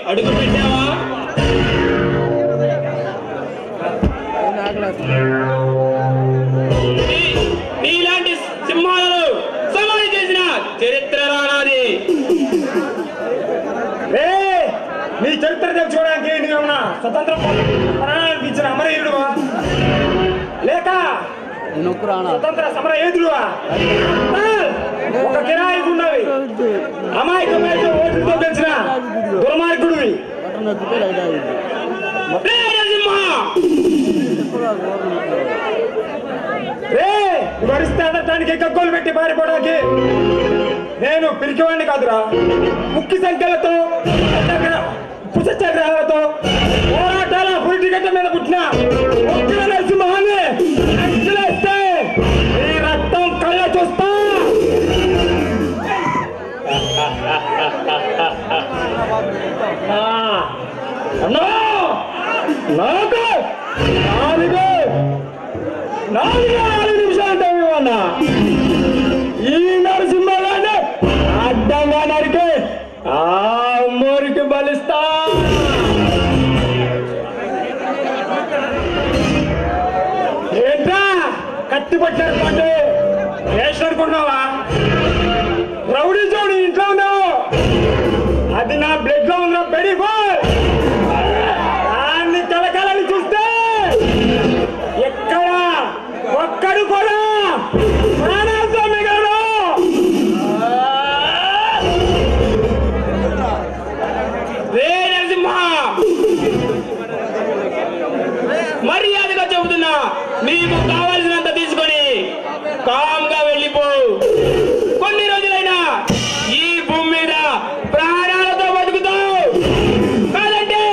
అడుగు పెట్టావా? నీలాంటి సింహాలను సమాధి చేసిన చరిత్ర రానాది. నీ చరిత్ర తెలుసుకోవడానికి నీవేమన్నా స్వతంత్ర ప్రాణాలకు ఇచ్చిన అమరవీరుడువా లేక స్వతంత్ర సమర యోధుడువా? ఒక కిరాయికి ఉన్నవి అమాయకమైన ఓటుతో తెలిసిన దుర్మార్గుడివి. వరిస్తే అనటానికి కక్కులు పెట్టి పారిపోవడానికి నేను పిరికివాడిని కాదురా. ముఖ్య సంఖ్యలతో పుష్పచక్రాలతో పోరాటాల పురిటిగడ్డ మీద పుట్టిన ఒక్కల నరసింహాన్ని అంచులేస్తే ఈ రక్తం కళ్ళ చూస్తా. అన్నా నాకు 4 నిమిషాలు టైం ఇవ్వన్నా. ఈ నరసింహాన్ని అడ్డంగా నరికి ఆ అమ్మోరికి బలిస్తా. ఏంట్రా కత్తి పట్టినటువంటి రేషన్ అనుకుంటున్నావా? రౌడీ చోడు ఇంట్లో ఉన్నావు, అది నా బ్లడ్ లో ఉన్న బెడిఫో. దాన్ని కలకాలని చూస్తే ఎక్కడ ఒక్కడు కూడా ప్రాణాలతో మిగలడు. మర్యాదగా చెబుతున్నా, నీకు కావాల్సినంత తీసుకొని కామ్గా వెళ్ళిపో. కొన్ని రోజులైనా ఈ భూమి మీద ప్రాణాలతో బతుకుతావు, కాదంటే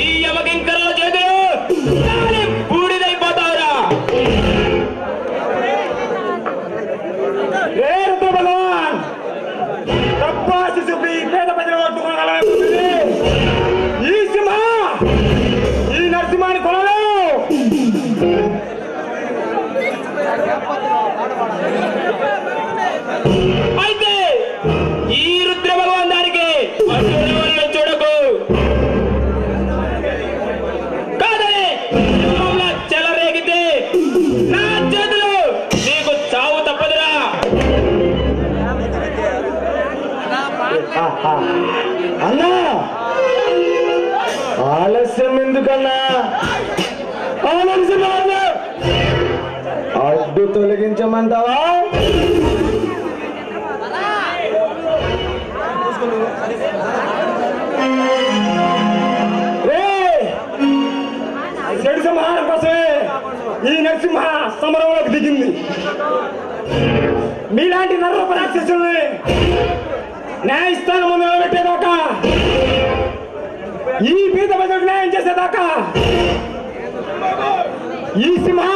ఈ యమకింకర్ల చేతులు బూడిదైపోతావురా. పేద ప్రజలు పట్టుకోగలవుతుంది. ఈ సింహ ఈ నరసింహాన్ని కొనలేవు. అయితే ఈ రుద్ర భగవాన్ దానికి చూడకు, కాదని చెలరేగితే నా చేతులు నీకు చావు తప్పదురా. అన్నా ఆలస్యం ఎందుకన్నా? అడ్డు తొలగించమంటావా? చెడు సంహారం కోసమే ఈ నరసింహ సమరంలోకి దిగింది. మీలాంటి నరరూప రాక్షసుల్ని న్యాయస్థానం ముందు నిలబెట్టేదాకా, ఈ పీత ప్రజలకు న్యాయం చేసేదాకా ఈ సింహ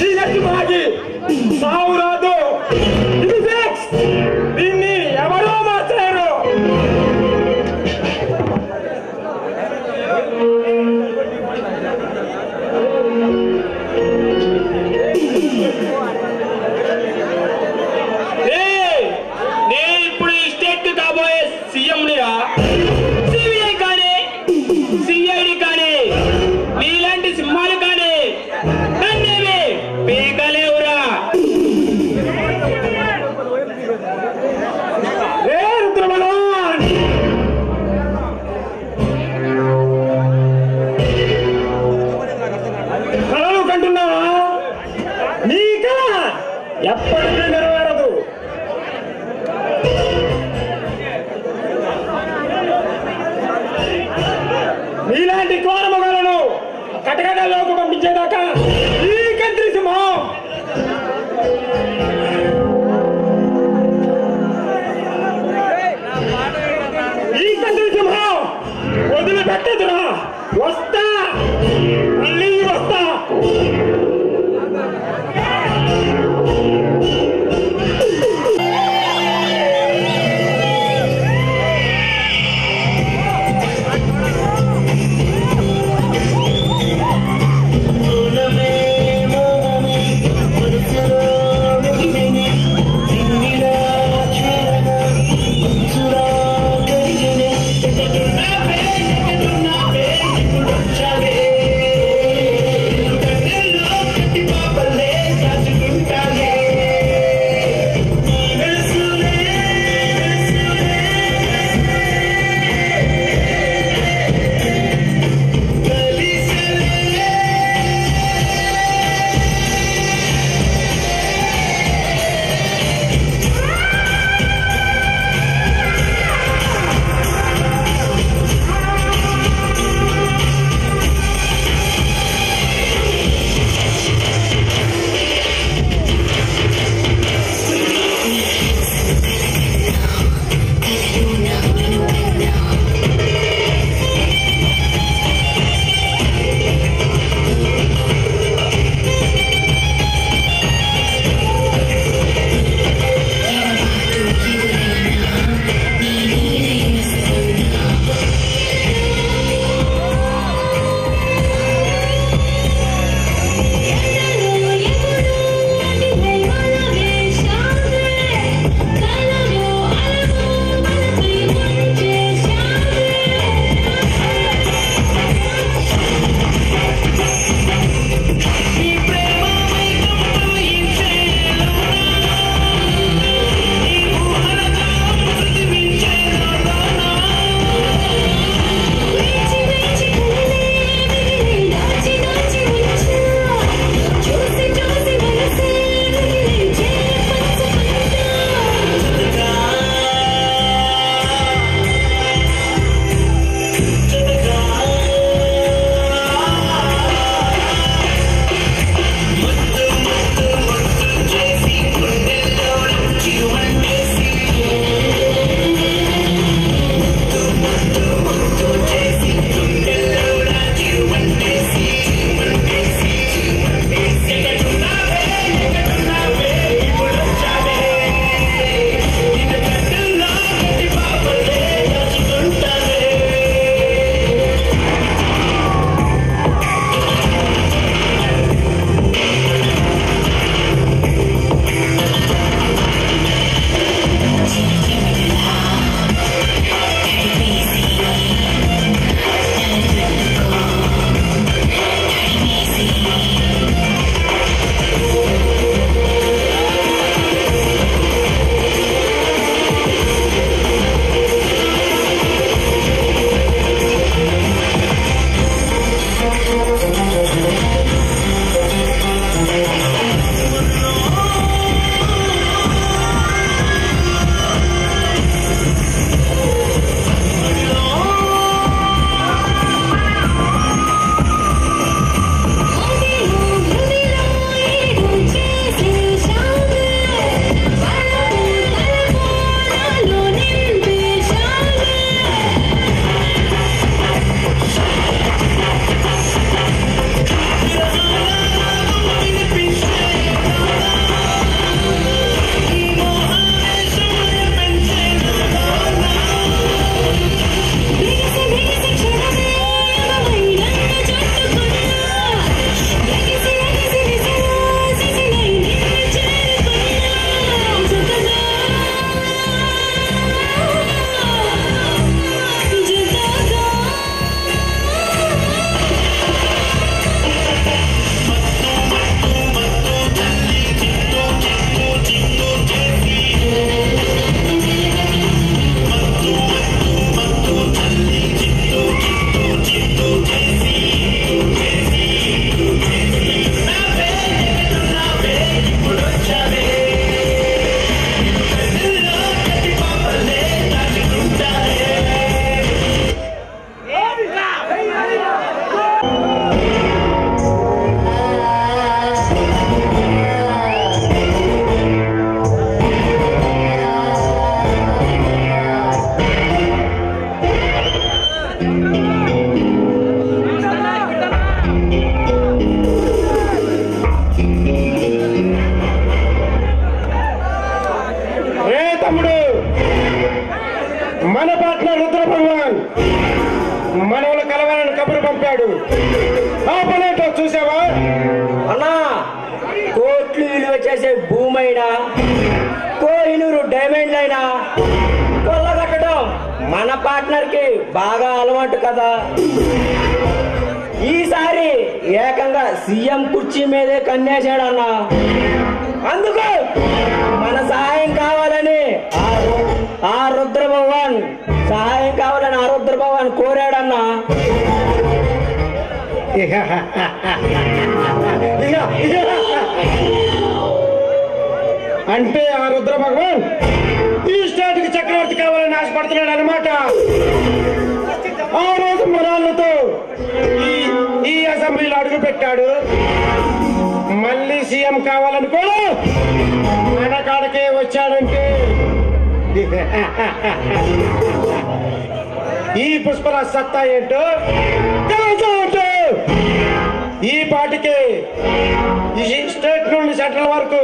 ఈ నరసింహకి సావు రాదు. ఇది ఫిక్స్. దీన్ని ఎవరూ మార్చలేరు. నేను ఇప్పుడు ఈ స్టేట్ కాబోయే సీఎంనిరా. సిబిఐ కానీ సిఐడి కానీ నీలాంటి సింహాలు కానీ నన్నేమి పీకలేవురా. కలలు కంటున్నావా? నీ కళ ఎప్పటికీ నెరవేరదు. నీలాంటి కోరమగలను కటకటలోకి పంపించేదాకా ఈ కంత్రి సింహం వదిలిపెట్టదురా. వస్తా, మళ్ళీ వస్తా. Hey! తమ్ముడు, మన పార్ట్నర్ రుద్ర భగవాన్ మనవులు కలవాలని కబురు పంపాడు. ఆ పనేటో చూసావా అన్నా? కోట్లు విలువ చేసే భూమైనా, కోహినూరు డైమండ్లైనా కొల్లగట్టడం మన పార్ట్నర్ కి బాగా అలవాటు కదా. ఈసారి ఏకంగా సీఎం కుర్చీ మీదే కన్నేశాడన్నా. అందుకు మన సహాయం కావాలని ఆ రుద్ర భగవాన్ కోరాడన్నా. అంటే ఆ రుద్ర భగవాన్ ఈ స్టేట్ కి చక్రవర్తి కావాలని ఆశపడుతున్నాడు అనమాట. ఆ రోజు మనాలతో ఈ అసెంబ్లీలో అడుగు పెట్టాడు. మళ్ళీ సీఎం కావాలని కూడా మన కాడకే వచ్చాడంటే ఈ పుష్పరాజ్ సత్తా ఏంటో తెలుసు. ఈ పాటికి ఈ స్టేట్ నుండి సెంట్రల్ వరకు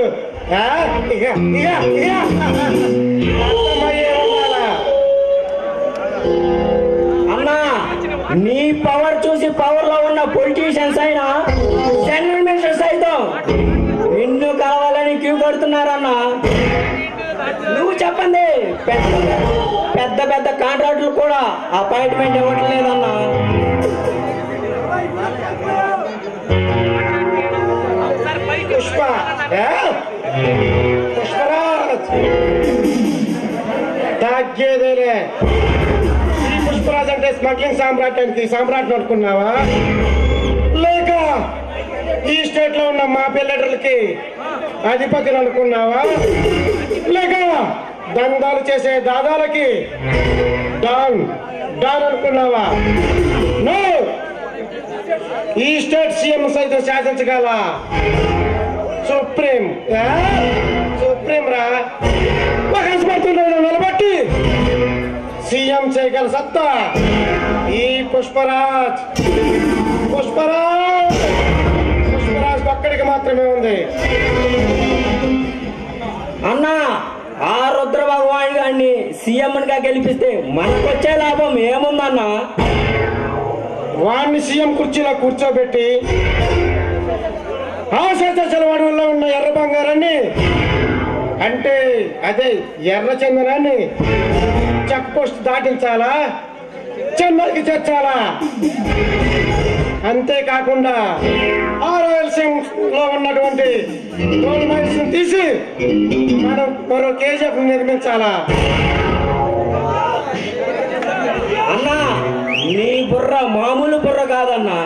అన్నా, నీ పవర్ చూసి పవర్ లో ఉన్న పొలిటీషియన్స్ అయినా జనరల్ మినిస్టర్ సైతం నిన్ను కావాలని క్యూ కడుతున్నారన్నా. నువ్వు చెప్పండి, పెద్ద పెద్ద కాంట్రాక్టులు కూడా అపాయింట్మెంట్ ఇవ్వటం లేదన్నా. పుష్పరాజ్ తగ్గేదేలే. ఈ పుష్పరాజ్ అంటే స్మగ్లింగ్ సామ్రాట్ అనుకున్నావా? లేక ఈ స్టేట్ లో ఉన్న మా పిల్లలకి అధిపతులు అనుకున్నావా? లేక దందాలు చేసే దాదాలకి డాన్ అనుకున్నావా? నో, ఈ స్టేట్ సీఎం సైతం శాసించగల సుప్రీం రా. ఒక హస్బెండ్ నిలబట్టి సీఎం చేయగల సత్తా ఈ పుష్పరాజ్ ఒక్కడికి మాత్రమే ఉంది. అన్నా, ఆ రుద్ర భగవాన్ గారిని సీఎం గా గెలిపిస్తే మనకొచ్చే లాభం ఏముందన్నా? వాడిని సీఎం కుర్చీలో కూర్చోబెట్టి ఆ శేషాచలవాడలో ఉన్న ఎర్ర బంగారాన్ని, అంటే అదే ఎర్ర చందనాన్ని చెక్ పోస్ట్ దాటించాలా, చెన్నైకి చేర్చాలా. అంతేకాకుండా ఆ రాయలసీమ లో ఉన్నటువంటి టోల్ మైల్స్ తీసి మనం మరో కేజీఎఫ్ నిర్మించాలా. అన్నా, నీ బుర్ర మామూలు బుర్ర కాదన్నా.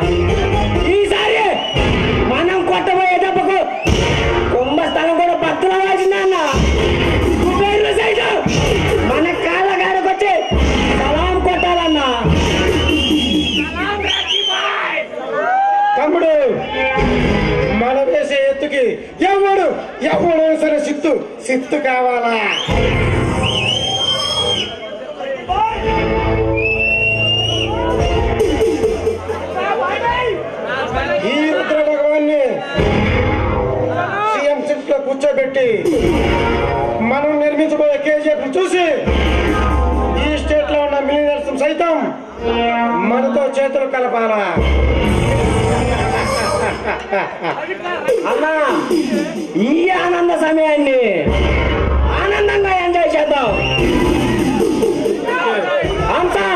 ఈసారి మనం కొట్టబోయే దెబ్బకు కుంభస్థలం కూడా భక్తులు వాసిందన్నా. మన కాళ్ళ గారికి వచ్చి సలాం కొట్టాలన్నా. తమ్ముడు, మన వేసే ఎత్తుకి ఎవడు సరే సిత్తు కావాలా? ఈ రుద్ర భగవాన్ని సీఎం సీట్ లో కూర్చోబెట్టి మనం నిర్మించబోయే కేజీఎఫ్ చూసి ఈ స్టేట్ లో ఉన్న మిలియనర్స్ సైతం మనతో చేతులు కలపాలా. అన్నా, ఈ ఆనంద సమయాన్ని ఆనందంగా ఎంజాయ్ చేద్దాం. అంతా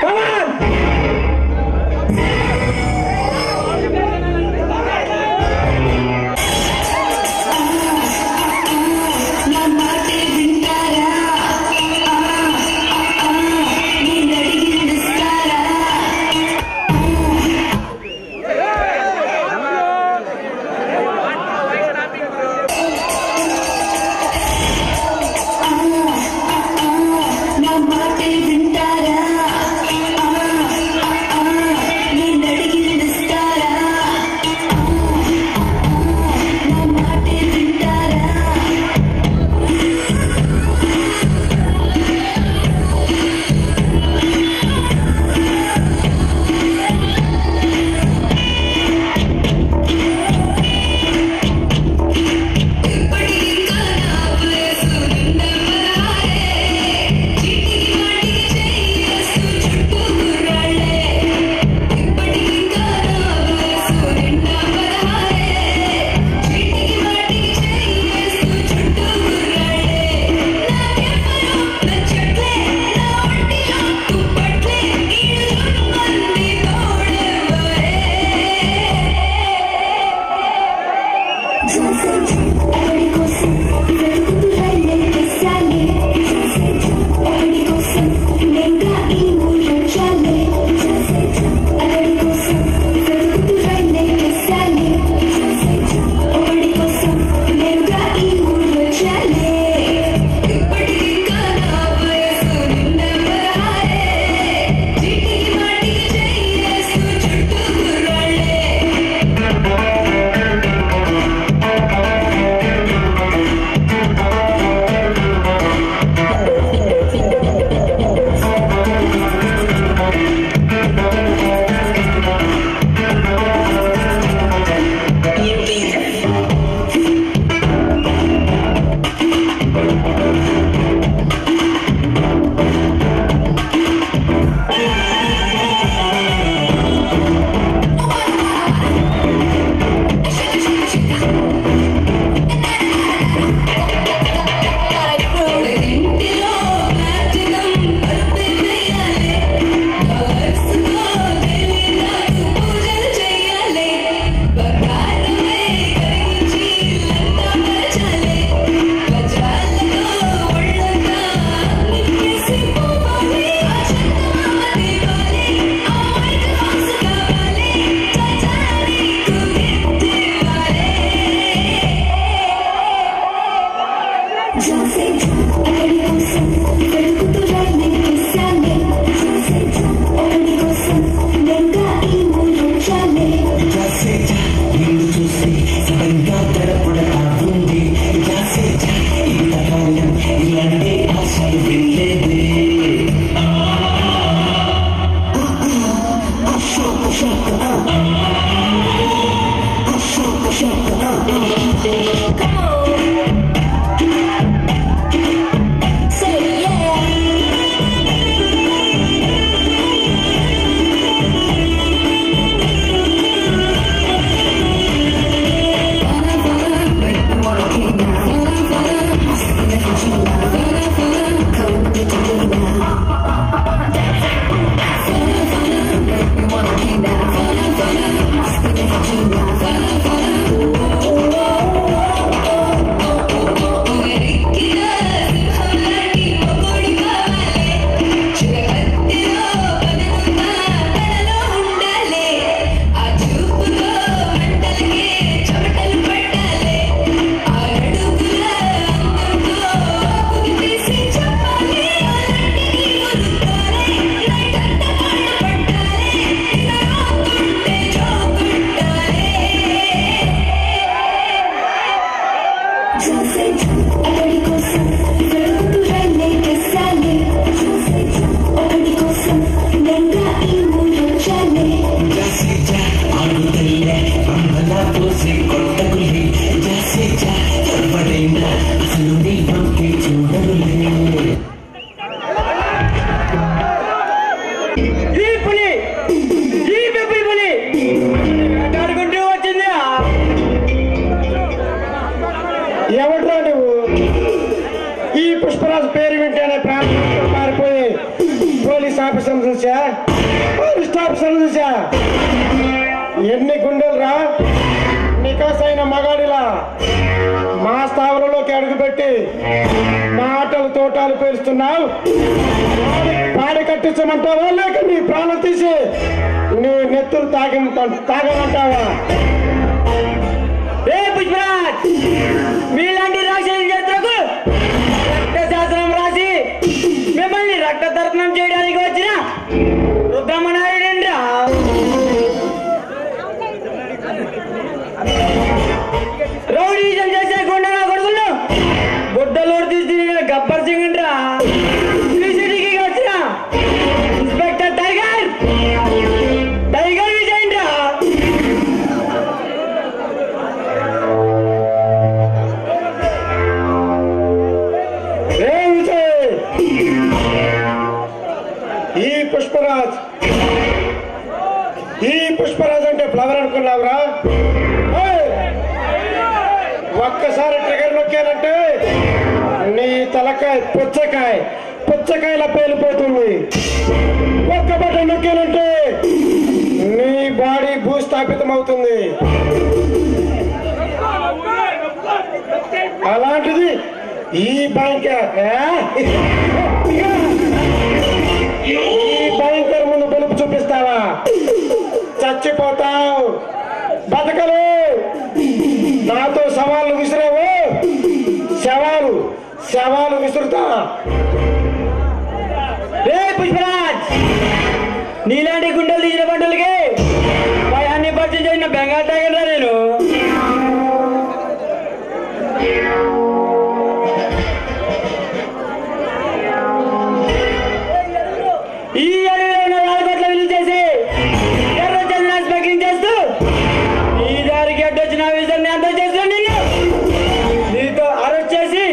కమాన్. Oh ఎవడ్రా నువ్వు? ఈ పుష్పరాజు పేరు వింటేనే ప్రాణం మారిపోయి పోలీస్ ఆఫీసర్ చూసా, ఫారెస్ట్ ఆఫీసర్ చూసా. ఎన్ని గుండెలు రా నికాసైన మగాడిలా మా స్థావరంలోకి అడుగుపెట్టి మాటలు తోటాలు పేరుస్తున్నావు. పాడి కట్టించమంటావా లేక నీ ప్రాణం తీసి నీ నెత్తులు తాగమంటావా? పుష్పరాజ్, మీలాంటి రాక్షస చేతులకు రక్త శాసనం రాసి మిమ్మల్ని రక్త తర్పణం చేయడానికి వచ్చిన రుద్రమనాయుడు రౌడీజం చేసే గుండె కొడుకులు గుడ్డలూరు తీసి గబ్బర్ సింగ్ రా సిటీకి వచ్చిన ఇన్స్పెక్టర్ టైగర్ విజయ్ రా. ఈ పుష్పరాజ్ అంటే ఫ్లవర్ అనుకున్నావురా? ఒక్కసారి ట్రిగర్ నొక్కానంటే నీ తలకాయ పుచ్చకాయలా పేలిపోతుంది. ఒక్క బటన్ నొక్కానంటే నీ బాడీ భూస్థాపితం అవుతుంది. అలాంటిది ఈ భయంకర ముందు బెలుపు చూపిస్తావా? చచ్చిపోతావు. బతకలు. నాతో సవాళ్ళు విసిరావు, శవాలు విసురుతా. పుష్పరాజ్, నీలాంటి గుండెలు తీసిన పంటలకి భయాన్ని పరిచయం చేసిన బెంగాల్ టైగర్ రా నేను. ఈ అడవిలో 4 కోట్ల విలువ చేసి ఎర్ర చంద్ర స్మగ్లింగ్ చేస్తూ ఈ దారికి అడ్డొచ్చిన విజయాన్ని అంతం చేస్తూ నీతో అరెస్ట్ చేసి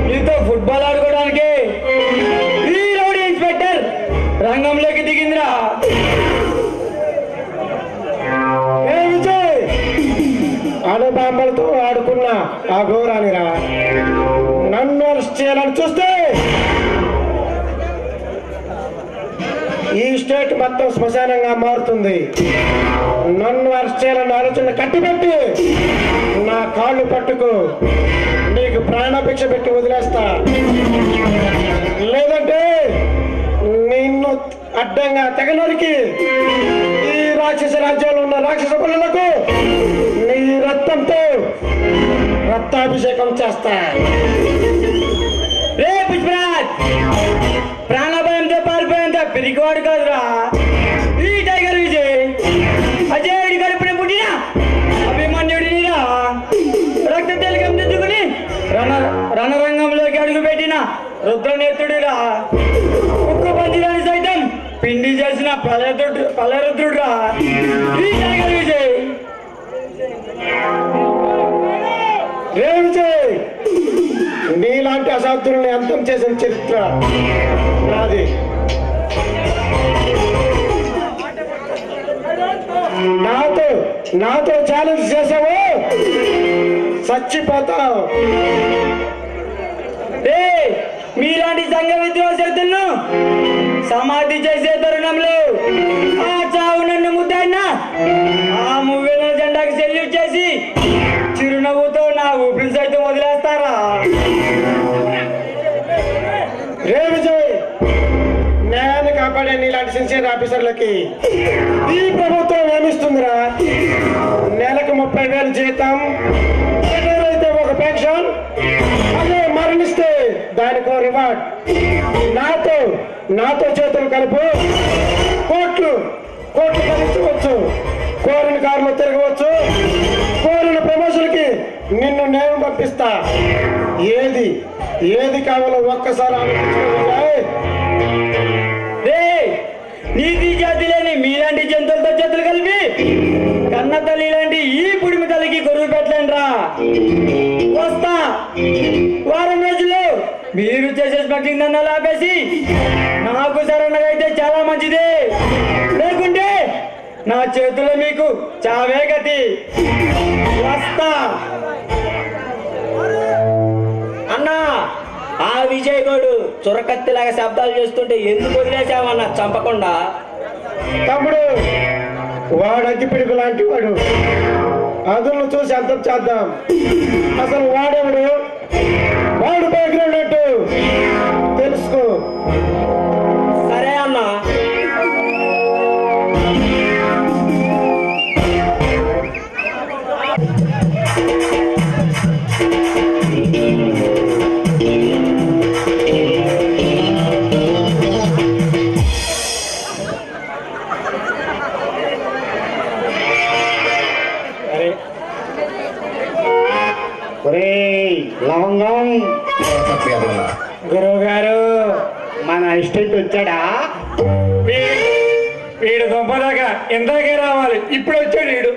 నీతో ఫుట్బాల్ ఆడుకోవడానికి ఈ రౌడీ ఇన్స్పెక్టర్ రంగంలోకి దిగిందిరా. అణుబాంబలతో ఆడుకున్న ఆ గౌరానిరా నన్ను అరెస్ట్ చేయాలని చూస్తే ఈ స్టేట్ మొత్తం శ్మశానంగా మారుతుంది. నన్ను అరెస్ట్ చేయాలన్న ఆలోచన కట్టిపెట్టి నా కాళ్ళు పట్టుకు నీకు ప్రాణభిక్ష పెట్టి వదిలేస్తా. లేదంటే నిన్ను అడ్డంగా తెగనరికి ఈ రాక్షస రాజ్యంలో ఉన్న రాక్షస పనులకు నీ రక్తంతో రక్తాభిషేకం చేస్తా. పుష్పరాజ్, ప్రాణభయంతో పారిపోయేంత పిరికివాడు కాదురా ఈ టైగర్ విజయ్. అజయుడి కడుపున పుట్టిన అభిమన్యుడినిరా రక్త తిలకం తెచ్చుకుని రణరంగంలోకి అడుగు పెట్టిన రుద్రనేత్రుడిరా. కుక్క పందిరాన్ని సైతం పిండి చేసిన ప్రళయరుద్రుడురా ఈ టైగర్ విజయ్. నీలాంటి అసాధ్యుల్ని అంతం చేసిన చరిత్ర నాది. నాతో ఛాలెంజ్ చేసావు, చచ్చిపోతావు. మీలాంటి సంఘ విద్రోహ శక్తులను సమాధి చేసే తరుణంలో ఆ చావు నన్ను ముద్దాడినా ఆ మువ్వెల జెండాకి సెల్యూట్ చేసి చిరునవ్వుతో నా ఊపిరి సైతం వదిలేస్తారా? విజయ్, నేను కాపాడే నీలాంటి సిన్సియర్ ఆఫీసర్లకి ఈ ప్రభుత్వం ఏమిస్తుందిరా? నెలకు 30,000 జీతం, అయితే ఒక పెన్షన్, అదే మరణిస్తే దానికో రివార్డ్. నాతో చేతులు కలుపు. కోట్లు ఖర్చుకోవచ్చు, కోరిన కారులో తిరగవచ్చు, కోరిన ప్రమోషన్కి నిన్ను నేను పంపిస్తా. ఏది కావాలో ఒక్కసారి ఆలోచించుకోవాలి. కన్న తల్లి లాంటి ఈ పుడిమి తల్లికి గొరువు పెట్టలేండ్రా. వస్తా. వారం రోజుల్లో మీరు చేసే స్మగ్లింగ్ దందాలు ఆపేసి నాకు సరణగా అయితే చాలా మంచిది. లేకుంటే నా చేతుల్లో మీకు చావే గతి. వస్తా. అన్నా, ఆ విజయ్ గౌడు చురకత్తిలాగా శబ్దాలు చేస్తుంటే ఎందుకు వదిలేసావన్నా చంపకుండా? తమ్ముడు, వాడు అగ్గి పిడుగు లాంటి వాడు. అదులను చూసి అంతం చేద్దాం. అసలు వాడెవడు, వాడు బ్యాక్గ్రౌండ్ అంటూ తెలుసుకో. సరే అన్నా. లవంగం గురువు గారు, మన అసిస్టెంట్ వచ్చాడా? వీడు దొంపదాకా ఎందాకే రావాలి, ఇప్పుడు వచ్చాడు వీడు.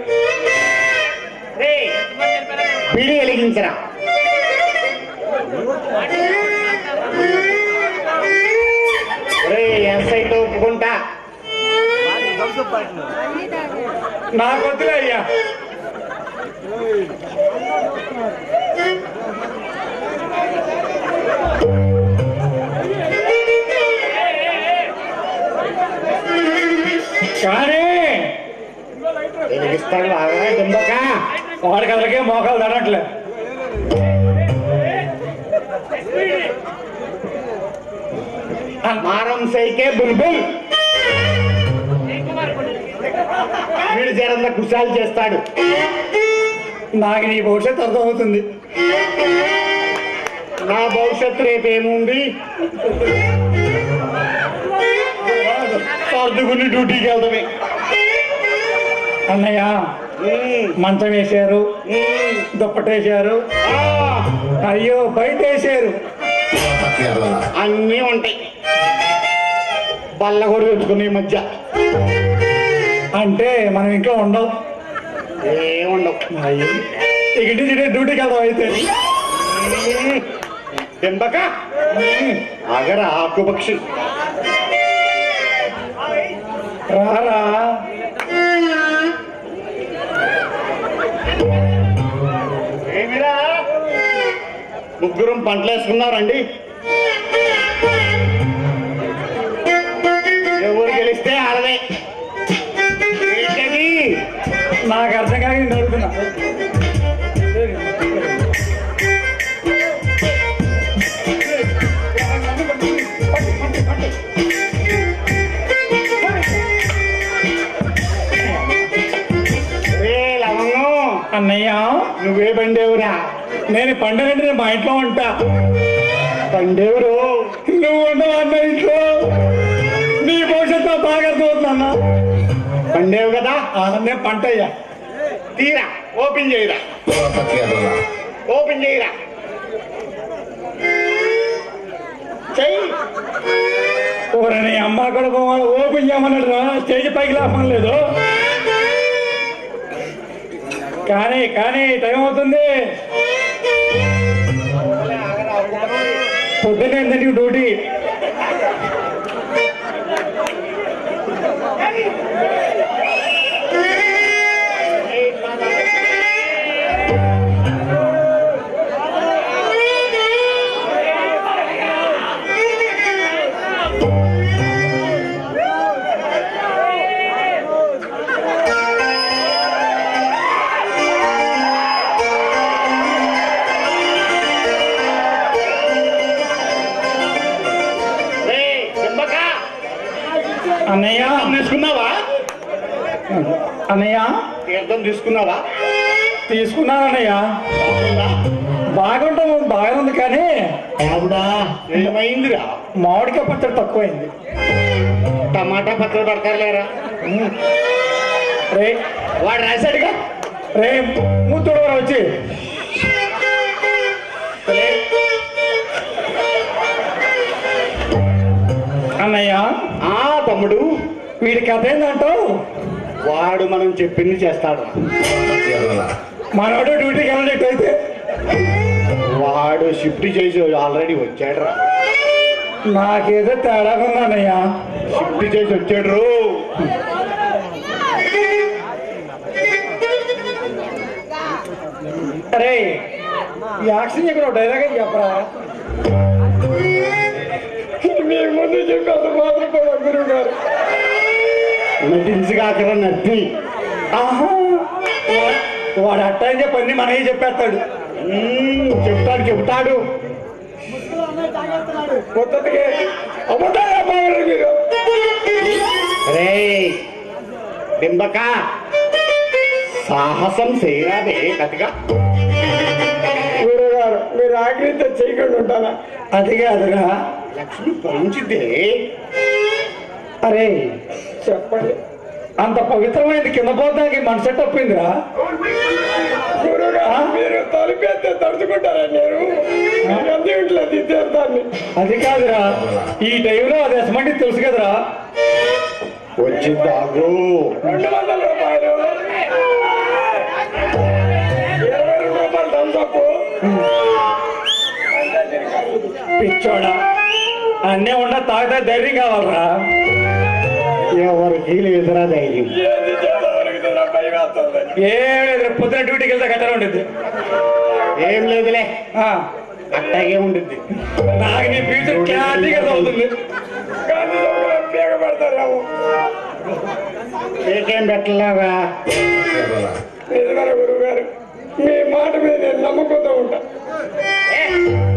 వీడి వెలిగించరా. ఎస్ఐతో ఒప్పుకుంటా. నాకు వద్దులే అయ్యా. కానీ వెలిగిస్తాడు దుంబక. వాడికి అసలుకే మోకాలు తనట్లే. మారం సైకే బుల్బుల్. వీడు జరంత కుశాలు చేస్తాడు. నాకు నీ భవిష్యత్తు అర్థమవుతుంది. నా భవిష్యత్తు రేపేముంది? సర్దుకుని డ్యూటీకి వెళ్తామే. అన్నయ్య, మంచం వేశారు, దుప్పటేశారు, అయ్యో బయట వేసారు, అన్నీ ఉంటాయి. బల్ల కూడా తెచ్చుకునే మధ్య అంటే మనం ఇంట్లో ఉండవు. ఏముండవు. ఇక ఇంటి డ్యూటీకి వెళ్దాం అయితే. దెంబక ఆగరా ఆకుపక్షి. రారా. ఏమిరా ముగ్గురం పంటలు వేసుకున్నారండి. ఎవరు గెలిస్తే ఆడదే. ఏంటది? నాకు అర్థం కాక నేను అడుగుతున్నా. అన్నయ్య, నువ్వే బండేవురా? నేను పండగంటే నేను మా ఇంట్లో ఉంటా. పండేవురు నువ్వు ఉండవు అన్న ఇంట్లో. నీ భవిష్యత్తు బాగా అర్థమవుతుంది అన్న. పండేవు కదా, నేను పంట అయ్యా. తీరా ఓపెన్ చేయరా. ఓపెన్ చేయరా. చెయ్యి. ఊరే నీ అమ్మ కూడా ఓపెన్ చేయమన్నాడు రా. స్టేజ్ పైకి లాభం లేదు. కానీ కానీ టైం అవుతుంది. పొద్దున్నే నీకు డ్యూటీ. అన్నయ్య, తీసుకున్నావా? అన్నయ్య తీర్థం తీసుకున్నావా? తీసుకున్నాను అన్నయ్య. బాగుంటాము, బాగానే ఉంది. కానీ ఆవిడా ఏమైందిరా? మామిడికాయ పచ్చడి తక్కువైంది. టమాటా పచ్చడి పడతారులేరా. రే వాడు రాశాడుగా. రే మూతుడు వచ్చి అన్నయ్య ఆ తమ్ముడు వీడి కథ ఏందంటావు? వాడు మనం చెప్పింది చేస్తాడు. మనోడు డ్యూటీకి వెళ్ళినట్టు అయితే వాడు షిఫ్ట్ చేసి ఆల్రెడీ వచ్చాడు రా. నాకేదో తేడా ఉందన్నయ్యా. షిఫ్ట్ చేసి వచ్చాడు. అరే యాక్షన్ చెప్పిన డైలాగ్ చెప్పరా. మీ ముందు చెప్పి అంత మాత్రం గురువు గారు నటించగాకరా నటి. ఆహా వాడు అట్టా అని చెప్పి అన్ని మనమే చెప్పేస్తాడు. చెప్తాడు కొత్తగా అబద్ధాలు బాగారు మీరు. రే డింబక సాహసం చేయరాదే కతిగా. గురువు గారు మీరు ఆగ్రహింత చేయకుండా ఉంటానా. అది కాదురా లక్ష్మి పరించిద్దే. అరే చెప్పండి అంత పవిత్రమైన కింద పోతానికి మనసు తప్పిందిరా. మీరు తలుపేస్తే తడుచుకుంటారా నేను తీర్థాన్ని. అది కాదురా ఈ టైంలో అది ఎసమంటి తెలుసు కదరా. వచ్చిందాగు 200 రూపాయలు 22 రూపాయలు దంసప్పు. పిచ్చోడా అన్నీ ఉన్న తాగితే ధైర్యం కావాలరా. ఎవరికి లేదురా ధైర్యం. ఏం పొద్దున డ్యూటీకి వెళ్తే కట్టాలి ఉండేది. ఏం లేదులే అట్టాగే ఉంటుంది. నాకు నీ ఫ్యూచర్ క్లారిటీగా అవుతుంది. ఏకేం పెట్టలేవా. గురువు గారు మీ మాట మీద నేను నమ్ముకుంటూ ఉంటా.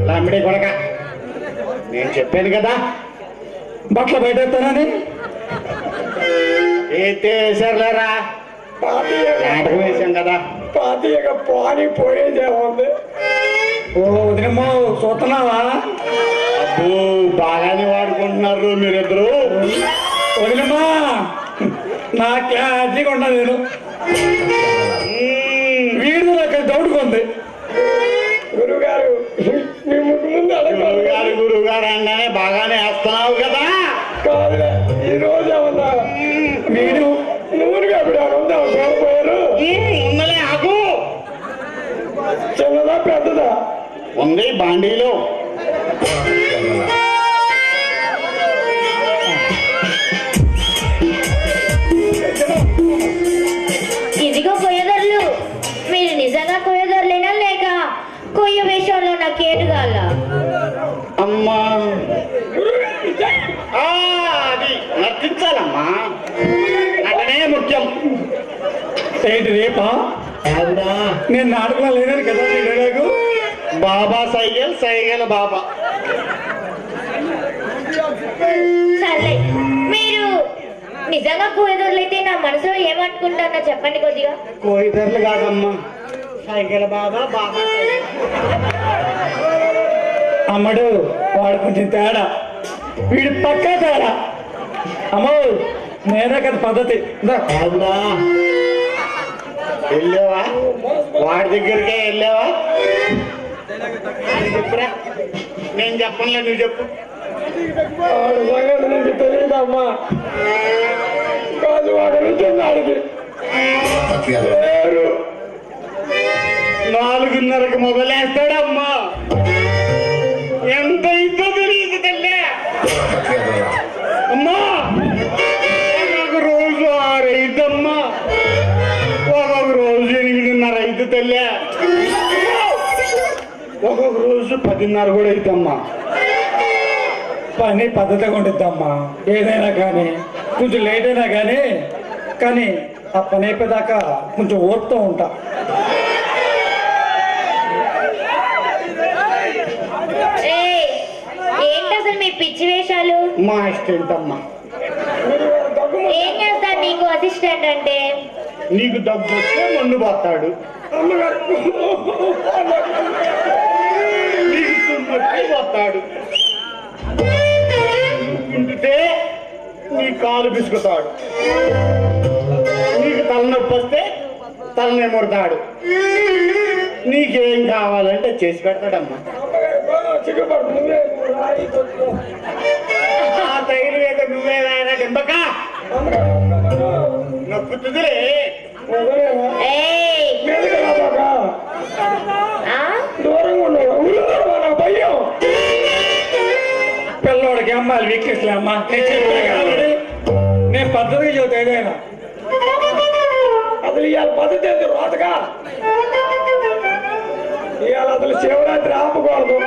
లాంబడి కొడక నేను చెప్పాను కదా బట్టలు బయట ఎత్తానని. అయితే వేసారులేరా. నాటకం వేసాం కదా. పాతీయగా పాని పోయేదే ఉంది. ఓ వదినమ్మో చూస్తున్నావా. అబ్బో బాగానే వాడుకుంటున్నారు మీరిద్దరు. వదినమ్మా నా క్లారిటీగా ఉన్నా నేను. వీడు అక్కడ దౌడుకుంది. గురువుగారు మీ ముందు గురువు గారు అనగానే బాగానే వేస్తున్నావు కదా. కాదులే ఈ రోజు ఏమన్నా వీడు నూనెగా పోయారు. ఉందలే ఆకు. చిన్నదా పెద్దదా ఉంది బాండీలో. ఇదిగో కొయ్యదర్లు. మీరు నిజంగా కొయ్యదర్లేనా లేక కొయ్య వేషంలో నా కేటుగాల? అమ్మా అది నర్తించాలమ్మా. నటనే ముఖ్యం. ఏంటి రేపా నేను నాటకంలో లేదని కదా నాకు. బాబా సైగల్ సైగల బాబా. సర్లే మీరు నిజంగా కొయ్యదర్లైతే నా మనసులో ఏమనుకుంటానో చెప్పండి కొద్దిగా. కోయిదర్లు కాదమ్మా సైగల బాబా. బాబా అమ్మడు వాడు కొంచెం తేడా. వీడు పక్కా తేడా. అమ్మో నేనే కదా పద్ధతి. వెళ్ళావా వాడి దగ్గరికే వెళ్ళావా. చెప్పురా. నేను చెప్పనులే నువ్వు చెప్పు. వాడు సంగతి నీకు తెలియదమ్మా. కాదు వాడు వెళ్తున్నాడికి 4:30కి మొదలేస్తాడమ్మా. ఎంత ఇంట్లో తెలియదు తల్లే. అమ్మా ఒక రోజు 6 అయిద్దమ్మా. ఒక్కొక్క రోజు 8:30 అయిద్ది తల్లే. ఒక్కొక్క రోజు 10:30 కూడా అయిద్దమ్మా. పని పద్ధతిగా ఉండిద్దమ్మా. ఏదైనా కానీ కొంచెం లేట్ అయినా కానీ ఆ పని అయిపోయేదాకా కొంచెం ఓర్పుతూ ఉంటా. ఏంటి అసలు మీ పిచ్చి వేషాలు? మా అసిస్టెంట్ అమ్మా. ఏం చేస్తాను నీకు అసిస్టెంట్ అంటే? నీకు డబ్బు వస్తే మందు పోతాడు. నీకు తుమ్మితే పోతాడు. ఇంటితే నీ కాలు బిసుకుతాడు. నీకు తలనొప్పి వస్తే తలనే ముడతాడు. నీకేం కావాలంటే చేసి పెడతాడమ్మా. ఆ తైలు వేద నువ్వేదైనా డింబక తప్పుతుందిలే. ఏయ్! మీదకి రా బాగా. ఆ? దూరంగా ఉండవు. ఊళ్ళో నా భయం. పిల్లోడికి అమ్మాయిలు వీక్నెస్లే అమ్మా. నేను చెప్పాను కాబట్టి నేను పద్ధతిగా చెబుతా ఏదైనా. అసలు ఇవాళ పద్ధతి ఏంటి రోతగా? ఇవాళ అసలు శివరాత్రి ఆపకూడదు.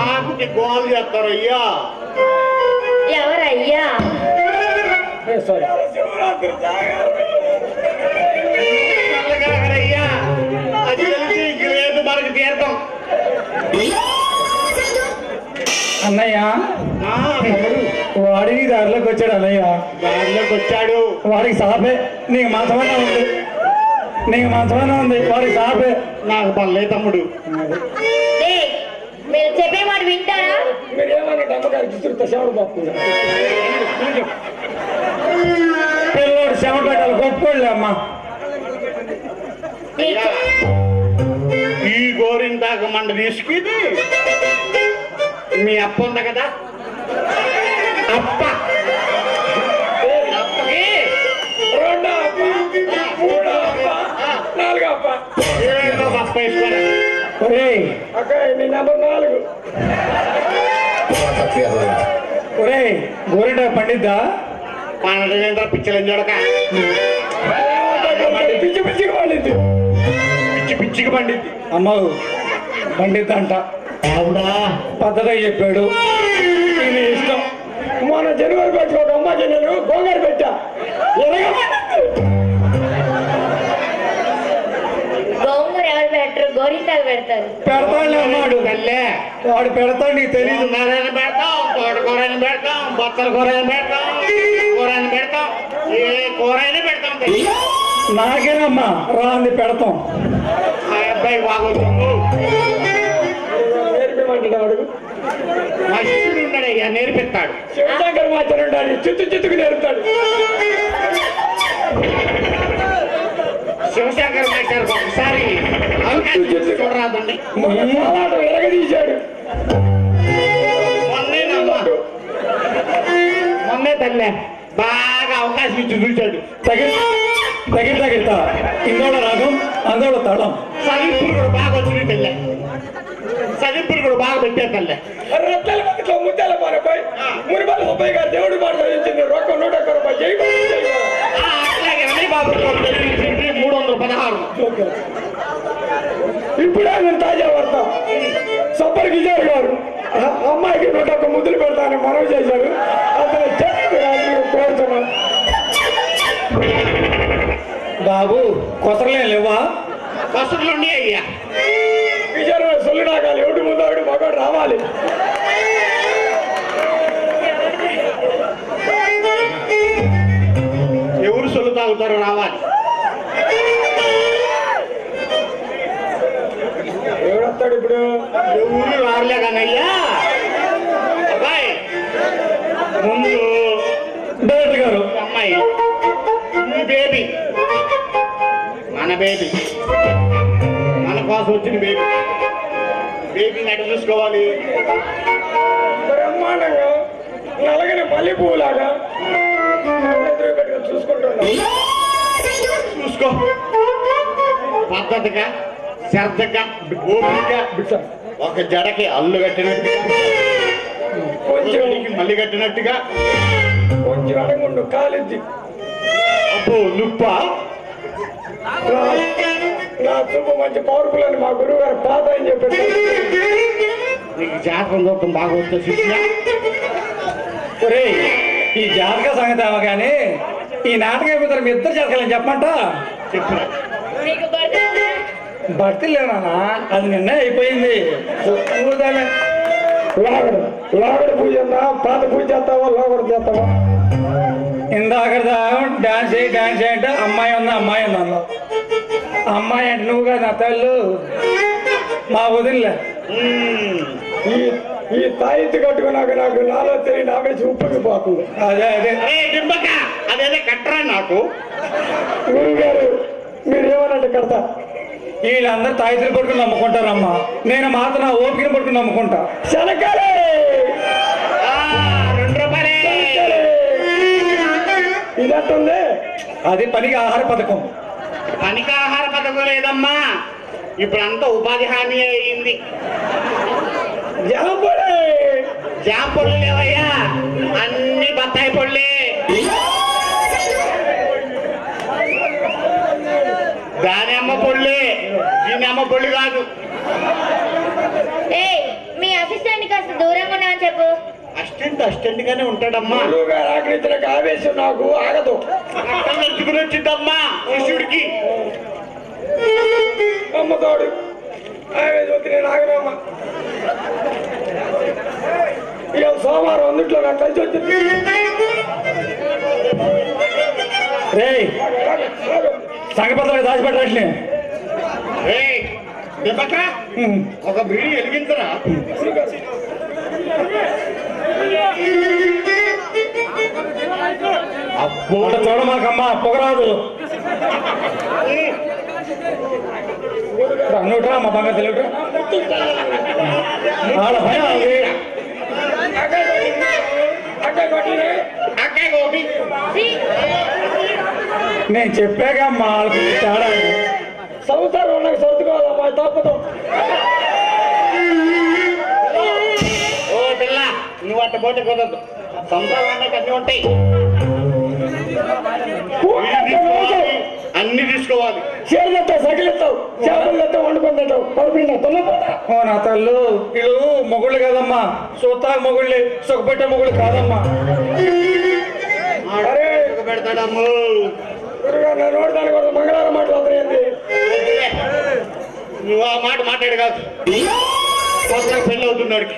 ఆపి గోల్ చేస్తారు అయ్యా. ఎవరయ్యా? శివరాత్రి అయ్యా. అది తెలిసి లేదు మనకి తీర్థం. అన్నయ్య వాడికి దారిలోకి వచ్చాడు అన్నయ్య. దారిలోకి వచ్చాడు. వాడికి సాపే. నీకు మంచమన్నా ఉంది, నీకు మంచమన్నా ఉంది, వాడికి సాపే. నాకు పల్లె తమ్ముడు. ఏయ్! మీరు చెప్పే మాట వింటారా? మీరేమన్నా అమ్మగారికి విసురుతా శివుడు బాపు. పిల్లోడు శవ పెట్టాలి గొప్పలే అమ్మా. అయ్యా, ఈ గోరింటాకు మండ తీసుకుని మీ అప్ప ఉంది కదా, అప్ప అప్పకి రెండో అప్ప, మూడో అప్ప, నాలుగో అప్ప, ఏడో అప్ప వేసుకోరా. ఒరేయ్ అక్క నీ నెంబర్ 4. ఒరేయ్ గోరింటా పండిద్దా? 12 గంటల పిచ్చలని చూడక పిచ్చి పిచ్చిగా పండిద్ది. పిచ్చి పిచ్చిగా పండిద్ది. అమ్మవు పండిద్దంట. పద్ధతిగా చెప్పాడు. నేను ఇష్టం. మన జనవరి పెట్టి ఒక అమ్మాయి నేను గోంగారు పెట్టా. గోంగూర ఎవరు పెట్టరు? గోరింటాకు పెడతారు. పెడతాడులే అమ్మాడు. వాడు పెడతాడు, నీకు తెలీదు. పెడతాం, తోటకూరని పెడతాం, బొత్తల కూరని పెడతాం, కూరని పెడతాం, ఏ కూరైనా పెడతాం. నాకేనమ్మా రాంది పెడతాం. ఆ అబ్బాయి బాగోతుంది. నేర్పేమంటున్నాడు. మా శిష్యుడు ఉన్నాడయ్యా, నేర్పిస్తాడు. శివశంకర్ మాత్రం ఉండాలి, చిత్తుకు నేర్పుతాడు. శివశంకర్ మాస్టర్ ఒకసారి చూడరాదండి. ఎరగదీశాడు. మొన్నే తల్లే బాగా అవకాశం ఇచ్చి చూశాడు. తగిలితా ఇందోళ రాగం అందోళ తాళం. సదింపులు కూడా బాగా వచ్చినాయి తల్లే. సదింపులు కూడా బాగా పెట్టారు తల్లే. రొట్టెల పక్కలో ముద్దల పారపై మురిపల్లి సుబ్బయ్య గారు దేవుడి మాట చదివించింది. రొక్క 101 రూపాయలు. జై అట్లాగే బాబు 316. ఇప్పుడే నేను తాజా వార్త. సబ్బర్ విజయ్ గారు అమ్మాయికి 101 ముద్దులు పెడతానని మనవి చేశారు. అతను కోరుతున్నాను. బాబు కొసరలే లేవా? కొసరలు ఉన్నాయి అయ్యా. విజయ్ సొల్లు నాగాలి. ఎవడు ముందు ఆవిడ మగవాడు రావాలి. ఎవరు సొల్లు తాగుతారో రావాలి. ఎవడొస్తాడు ఇప్పుడు? ఎవరు రాలే కానయ్యా. అబ్బాయి ముందు డైరెక్టర్ గారు అమ్మాయి బేబీ, మన బేబీ, మన కోసం వచ్చిన బేబీ. బేబీని ఎట్లా చూసుకోవాలి? బ్రహ్మాండంగా నలగని మల్లె పువ్వులాగా పెట్టుకొని చూసుకుంటున్నాం. చూసుకో పద్ధతిగా, శ్రద్ధగా, ఓపికగా, ఒక జడకి అల్లు కట్టినట్టుగా, కొంచెం మళ్ళీ కట్టినట్టుగా, కొంచెం అడగుండు కాలిద్ది. అబ్బో నుప్ప నా చూపు మంచి పవర్ఫుల్ అని మా గురువు గారు పాత అని చెప్పారు. నీకు జాతకం చూడటం బాగా వస్తుంది శిష్య. ఒరేయ్ ఈ జాతక సంగతి అవగానే ఈ నాటకం మీద మీ ఇద్దరు జాతకాలని చెప్పమంట. చెప్పు. మీకు భర్త భక్తి లేనా? అది నిన్నే అయిపోయింది. లోగడ పూజ పాత పూజ చేస్తావా లోగడ చేస్తావా? ఇందాక డాన్స్ చేయి అంటే అమ్మాయి ఉంది అన్నాను. అమ్మాయి అంటే నువ్వు కాదు నా తల్లు, మా వదిలే. ఈ తాయిత్తు కట్టుకున్నాక నాకు నాలో తెలియని ఆవేశం ఉప్పుకి పోతుంది. అదే అదేదే కట్టరా నాకు. గురువు గారు మీరేమనంటే కడతా. వీళ్ళందరూ తాయితులు పట్టుకుని నమ్ముకుంటారమ్మా. నేను మాత్రం నా ఓపికని పట్టుకుని నమ్ముకుంటా. శనకాలే 2 రూపాయలే. ఇదట్టుంది. అది పనికి ఆహార పథకం. పనికి ఆహార పథకం లేదమ్మా, ఇప్పుడంతా ఉపాధి హామీ అయింది. జామ పళ్ళు లేవయ్యా, అన్ని బత్తాయి పళ్ళే. దాని అమ్మ పళ్ళే, దీని అమ్మ పళ్ళు కాదు. మీ అసిస్టెంట్ కాస్త దూరంగా ఉన్నా చెప్పు. అసిస్టెంట్ గానే ఉంటాడమ్మా. ఆవేశం నాకు ఆగదు. నెచ్చుకుని వచ్చిందమ్మా శిష్యుడికి. అమ్మతోడు ఆవేశం నేను ఆగనమ్మా. ఇక సోమవారం అందుట్లో నాకు కలిసి వచ్చింది. రే సంగపత్రాలు దాచిపెట్టట్లే. ఒక బిడి వెలిగించరా? అబ్బో చూడమాకమ్మా, పొగరాదు. అన్నుట్రా మా బంగారు తెలుగుట్రా ఆడ భయం. నేను చెప్పాకమ్మా వాళ్ళకి తేడా. సంవత్సరం నాకు సర్దుకోవాలమ్మా, తప్పదు. ఓ పిల్ల, నువ్వు అట్ట పోతే కుదరదు. సంసారానికి అన్ని ఉంటాయి, అన్ని తీసుకోవాలి. చీరలెత్తావు, సగలెత్తావు, చేపలెత్తావు, వండుకుంటావు, పడిపోయినా తొలపోతా. ఓ నా తల్లు, వీళ్ళు మొగుళ్ళు కాదమ్మా, సూతా మొగుళ్ళే, సుఖపెట్టే మొగుళ్ళు కాదమ్మా. అరే పెడతాడమ్ము. నా నోటి దాని కూడా మంగళవారం మాట్లాడుతుంది. నువ్వు ఆ మాట మాట్లాడు కాదు, కొత్తగా పెళ్ళి అవుతున్నాడు.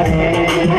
Bye.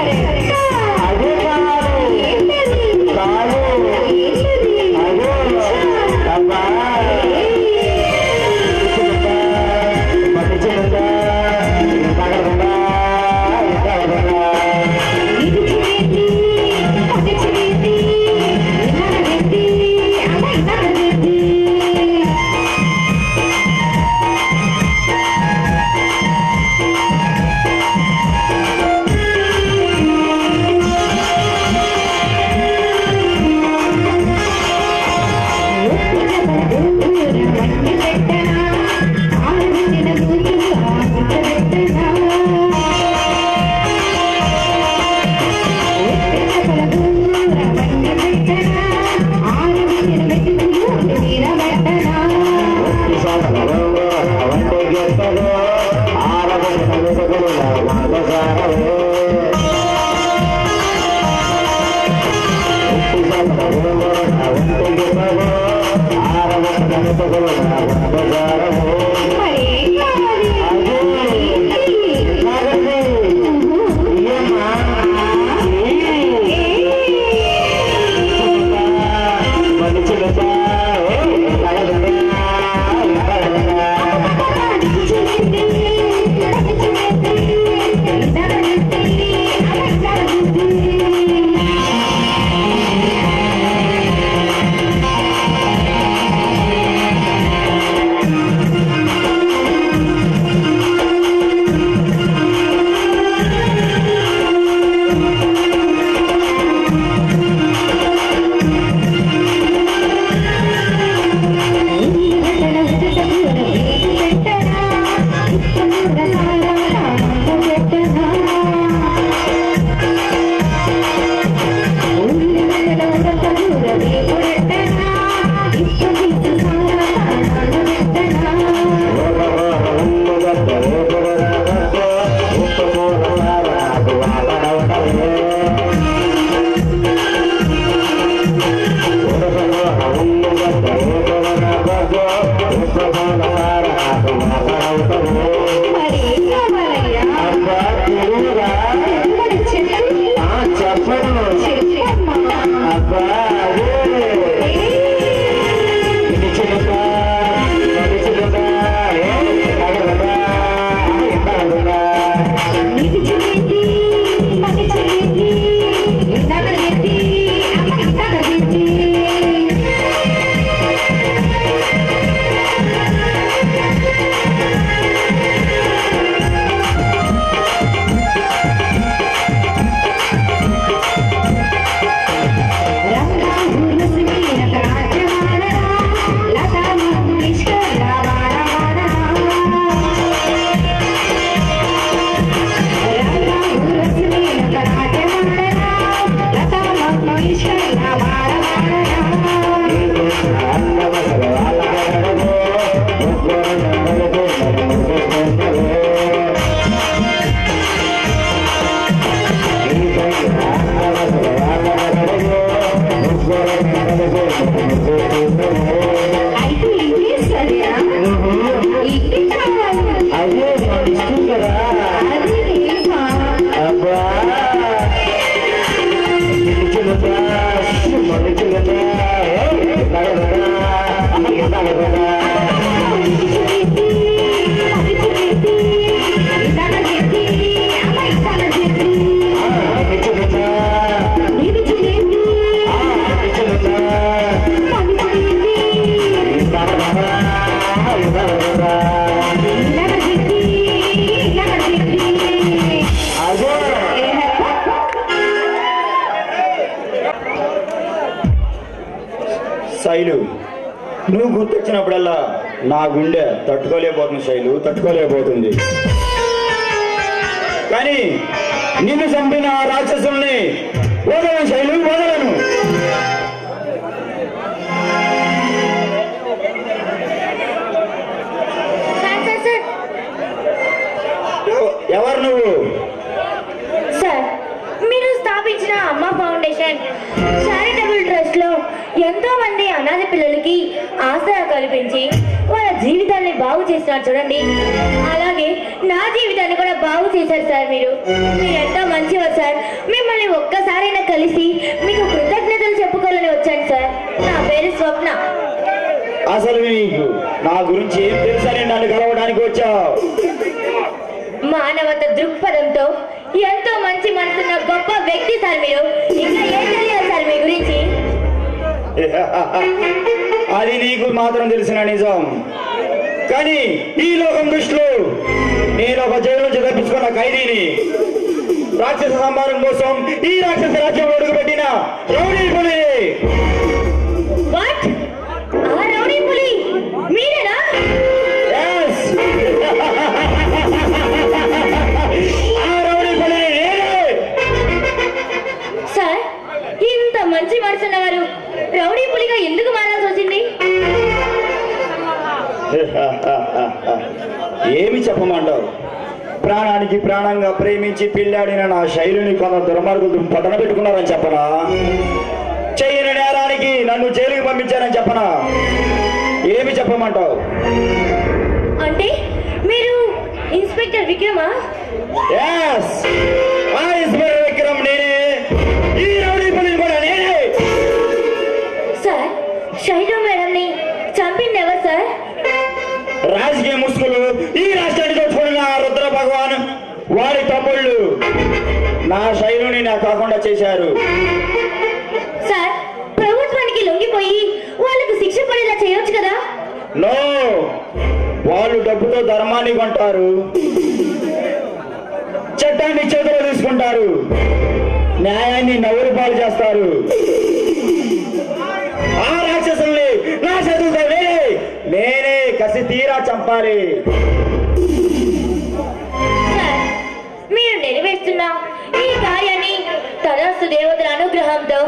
శైలు, నువ్వు గుర్తొచ్చినప్పుడల్లా నా గుండె తట్టుకోలేకపోతుంది శైలు, తట్టుకోలేకపోతుంది. కానీ నిన్ను చంపిన ఆ రాక్షసుల్ని వదలను శైలు, వదలను. ఎవరు నువ్వు? సార్, మీరు స్థాపించిన అమ్మ ఫౌండేషన్ చారిటబుల్ ట్రస్ట్ లో ఎంతో మంది అనాథ పిల్లలకి ఆసరా కల్పించి వాళ్ళ జీవితాన్ని బాగు చేస్తున్నారు చూడండి. అలాగే నా జీవితాన్ని కూడా బాగు చేశారు సార్. మీరు ఎంతో మంచివారు సార్. మిమ్మల్ని ఒక్కసారైనా కలిసి మీకు కృతజ్ఞతలు చెప్పుకోవాలని వచ్చాను సార్. నా పేరు స్వప్న. అసలు నీకు నా గురించి ఏం తెలుసని నన్ను కలవడానికి వచ్చావు? మానవత దృక్పథంతో ఎంతో మంచి మనసున్న గొప్ప వ్యక్తి సార్ మీరు. ఇంకా ఏం తెలియదు సార్ మీ గురించి? అది నీకు మాత్రం తెలిసిన నిజం. కానీ ఈ లోకం దృష్టిలో నేను ఒక జైలు నుంచి తప్పించుకున్న ఖైదీని. రాక్షస సంహారం కోసం ఈ రాక్షస రాజ్యంలో అడుగుపెట్టిన రౌడీ పులి. వాట్? ఆ రౌడీ పులి మీరేనా? ఆ రౌడీ పులి నేనే. సార్, ఇంత మంచి మనసు ఉన్నవారు రౌడీ పులిగా ఎందుకు మారాల్సి వచ్చింది? ఏమి చెప్పమంటావు? ప్రాణానికి ప్రాణంగా ప్రేమించి పిల్లాడిన నా శైలిని కొంత దుర్మార్గులు పట్టణ పెట్టుకున్నారని చెప్పనా? చెయ్యని నేరానికి నన్ను జైలుకి పంపించారని చెప్పనా? ఏమి చెప్పమంటావు? అంటే మీరు ఇన్స్పెక్టర్ విక్రమా? ఎస్, ఆ ఇన్స్పెక్టర్ విక్రమ్ నేనే. ఈ రౌడీ పులిని కూడా నేనే. సార్, శైలు మేడంని చంపింది ఎవరు సార్? రాజకీయ ముసుగులు ఈ రాష్ట్రాన్ని దోచుకున్న రుద్ర భగవాన్ వారి తమ్ముళ్ళు నా శైలుని నా కాకుండా చేశారు. సార్, ప్రభుత్వానికి లొంగిపోయి వాళ్ళకు శిక్ష పడేలా చేయొచ్చు కదా? నో, వాళ్ళు డబ్బుతో ధర్మాన్ని కొంటారు, చట్టాన్ని చేతిలో తీసుకుంటారు, న్యాయాన్ని నవ్వులు పాలు చేస్తారు. ఆ రాక్షసుల్ని నా చేతులతో నేనే కసి తీరా చంపాలి. సార్, మీరు నెరవేరుస్తున్న ఈ కార్యాన్ని తదాస్తు దేవతల అనుగ్రహంతో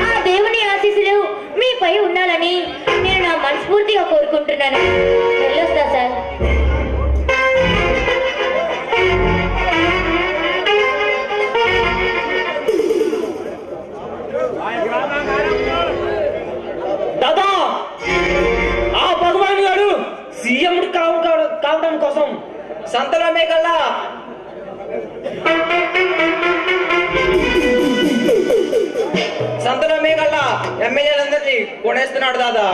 ఆ దేవుని ఆశీస్సులు మీపై ఉండాలని నేను నా మనస్ఫూర్తిగా కోరుకుంటున్నాను. వెళ్ళొస్తా సార్. దాదా, ఆ భగవాన్ గారు సీఎం కావడం కోసం సంతలో మేకల్లా ఎమ్మెల్యేలందరినీ కొనేస్తున్నాడు దాదా.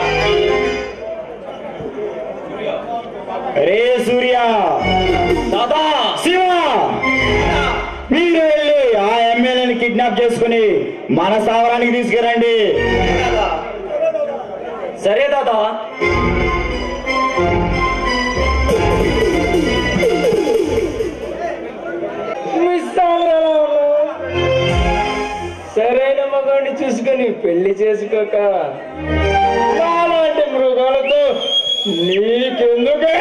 రే సూర్య, దాదా, శివ, మీరు వెళ్ళి ఆ ఎమ్మెల్యేని కిడ్నాప్ చేసుకుని మన స్థావరానికి తీసుకురండి. సరే దాదా. సరైన మగాడిని చూసుకొని పెళ్లి చేసుకోక అలాంటి మృగాలతో నీకెందుకే?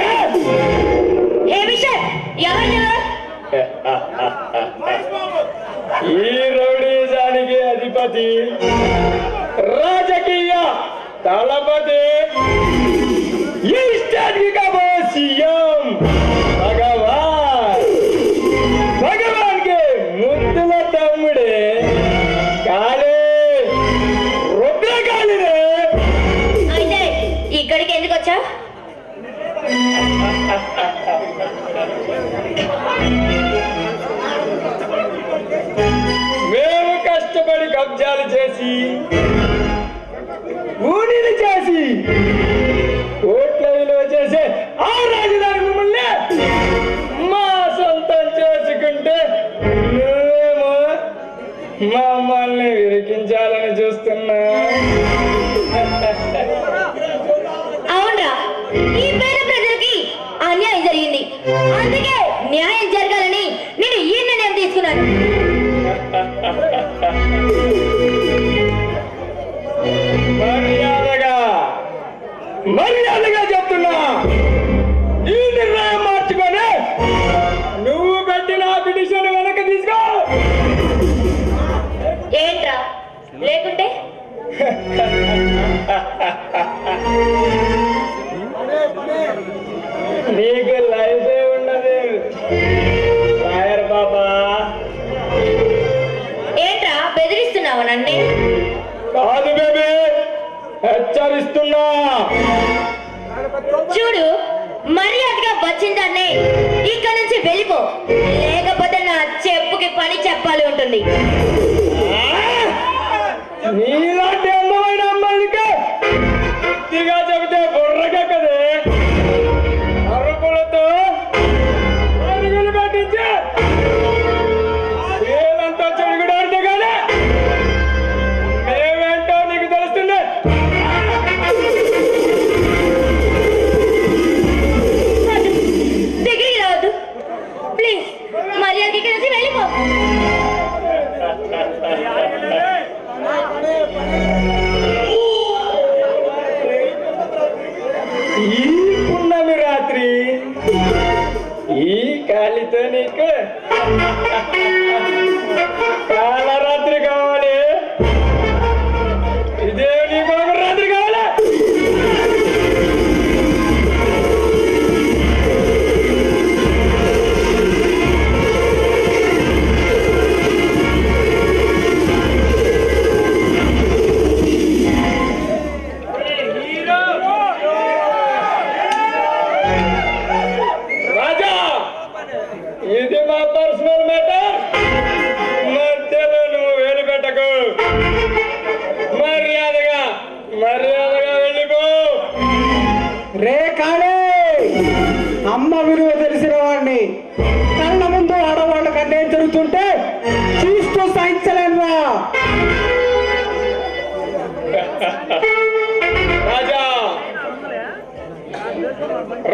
ఈ రౌడీజానికి అధిపతి, రాజకీయ తలపతి, ఈ స్టేట్ కి కాబో సీఎం భగవాన్. భగవాన్ కి ముద్దుల తమ్ముడే కాలే రుద్ర కాలినే. అయితే ఇక్కడికి ఎందుకు వచ్చా? మేము కష్టపడి కబ్జాలు చేసి ఊనిని చేసి కోట్ల విలువ చేసే ఆ రాజధాని భూముల్ని మా సొంతం చేసుకుంటే నువ్వేమో మమ్మల్ని విరికించాలని చూస్తున్నా. అవునా, ఈ పేద ప్రజలకి అన్యాయం జరిగింది, అందుకే న్యాయం జరగాలని నేను ఈ నిర్ణయం తీసుకున్నాను. మర్యాదగా చెప్తున్నా, ఈ నిర్ణయం మార్చుకొని నువ్వు పెట్టిన పిటిషన్ వెనక్కి తీసుకో. ఏంట్రా లేకుంటే? నీకు లైఫే ఉన్నది లాయర్ బాబా. ఏంట్రా బెదిరిస్తున్నావు నన్ను? కాదు బేబీ, హెచ్చరిస్తున్నా. చూడు, మర్యాదగా వచ్చిందాన్నే ఇక్కడ నుంచి వెళ్ళిపో, లేకపోతే నా చెప్పుకి పని చెప్పాలి ఉంటుంది. నీలాంటి అందమైన అమ్మాయికి బుద్ధిగా చెబితే బుర్రగా కదే అరుపులతో అరుగులు పట్టించి ఏదంతా చెడుగుడాడితే కానీ మేమేంటో నీకు తెలుస్తుంది. దగ్గరికి రావద్దు ప్లీజ్, మర్యాదకి ఇక్కడ నుంచి వెళ్ళిపో. ఈ పున్నమి రాత్రి ఈ కాలితో నీకు కాలరాత్రి కావాలి, ఇదే నీకు ఒక రాత్రి కావాలి. రాజా, ఇది మా పర్సనల్ మ్యాటర్, మధ్యలో నువ్వు వేలు పెట్టకు. మర్యాదగా వెళ్ళిపో. రే కాళే, అమ్మ విలువ తెలిసిన వాడిని కళ్ళ ముందు ఆడవాళ్ళకి అన్యాయం జరుగుతుంటే చూస్తూ సహించలేనురా.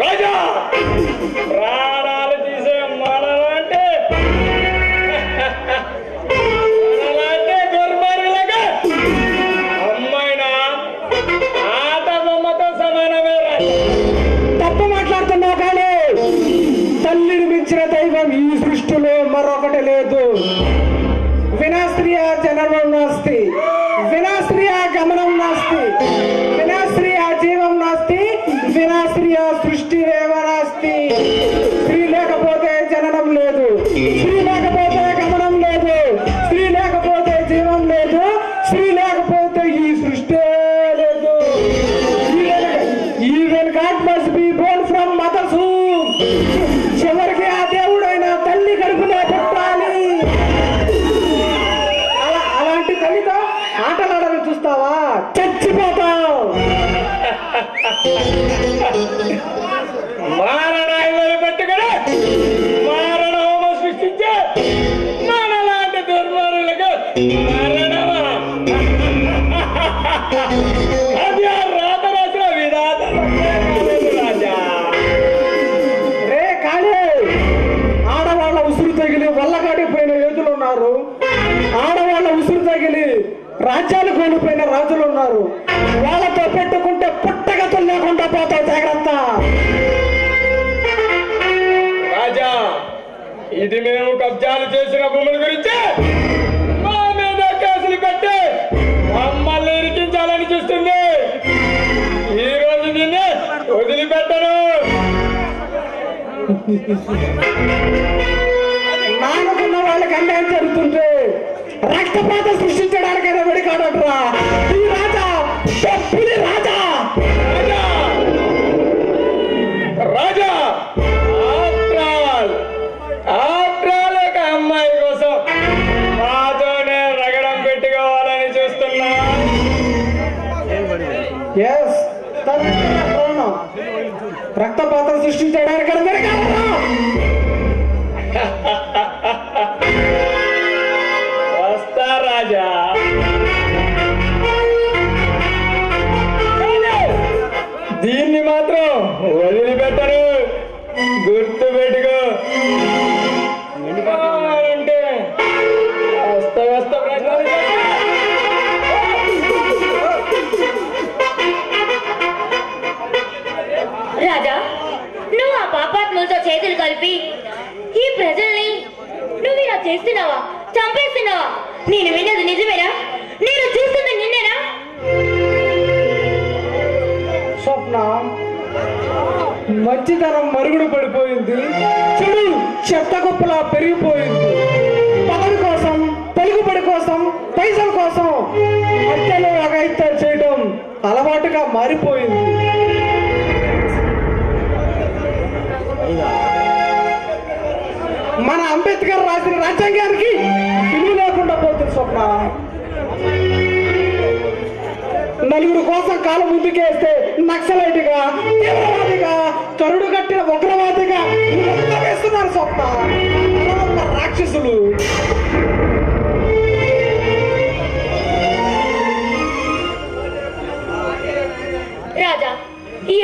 రాజా, ప్రాణాలు తీసే మనలాంటి దుర్మార్గులుగా అమ్మాయినా ఆట బొమ్మతో సమానమే. తప్పు మాట్లాడుతున్నావు కానీ తల్లిని మించిన దైవం ఈ సృష్టిలో మరొకటి లేదు. వినాశ్రియ జననం నాస్తి, వినాశ్రియ గమనం నాస్తి, వినాశ్రియ జీవం నాస్తి, వినాశ్రియ సృష్టి నాస్తి. స్త్రీ లేకపోతే జననం లేదు, స్త్రీ లేకపోతే గమనం లేదు, స్త్రీ లేకపోతే జీవం లేదు, స్త్రీ లేకపోతే ఈ సృష్టి లేదు. Even God must be born from mother's womb. చివరికి ఆ దేవుడైన తల్లి కడుపులో పెట్టాలి. అలాంటి తల్లితో ఆటలాడాలని చూస్తావా? చచ్చిపోతావు. మారణాయుధాలు పట్టుకుని మారణ హోమం సృష్టించే మనలాంటి దుర్మార్గులకు మరణమా? అది ఆ రాత రాసిన విధాత రాజా. రే కాళే, ఆడవాళ్ళ ఉసురు తగిలి వల్లగాడిపోయిన యోధులు ఉన్నారు, ఆడవాళ్ళ ఉసురు తగిలి రాజ్యాలు కోల్పోయిన రాజులు ఉన్నారు. వాళ్ళతో పెట్టుకుంటే పుట్టగతులు లేకుండా పోతావు, జాగ్రత్త. రాజా, ఇది మేము కబ్జాలు చేసిన భూముల గురించి మా మీద కేసులు కట్టి మమ్మల్ని ఇరికించాలని చూస్తుంది. ఈ రోజు దీన్ని వదిలిపెట్టను. నానుకున్న వాళ్ళకి అన్యాయం జరుగుతుంటే రక్తపాతం సృష్టించడానికైనా వెడికాడట్రా ఈ రాజా. తప్పిది రాజా. రాజా, రాజా, ఆఫ్టర్ ఆల్ ఒక అమ్మాయి కోసం మాతోనే రగడం పెట్టుకోవాలని చూస్తున్నా. ఎస్, తన ప్రాణం రక్తపాతం సృష్టించడానికి అందరి కారణం. వస్తా రాజా. దీన్ని మాత్రం వదిలిపెట్టరు, గుర్తు పెట్టుకో. అంటే అస్తవ్యస్త ప్రజలు రాజా, నువ్వు ఆ పాపాత్ములతో చేతులు కలిపి ఈ ప్రజల్ని నువ్వు ఇలా చేస్తున్నావా, చంపేస్తున్నావా? నేను విన్నది నిజమేనా? నేను చూస్తుంది నిన్నేనా? స్వప్న, మంచితనం మరుగుడు పడిపోయింది, చెడు చెత్త కుప్పలా పెరిగిపోయింది. పదవి కోసం, పలుకుబడి కోసం, పైసల కోసం హత్యలు అఘాయిత్యాలు చేయడం అలవాటుగా మారిపోయింది. మన అంబేద్కర్ రాసిన రాజ్యాంగానికి విలువ లేకుండా పోతుంది స్వప్న. నలుగురు కోసం కాలు ముందుకేస్తే నక్సలైట్గా, తీవ్రవాదిగా, కరుడు కట్టిన ఉగ్రవాదిగా వేస్తున్నారు స్వప్న. రాక్షసులు. రాజా,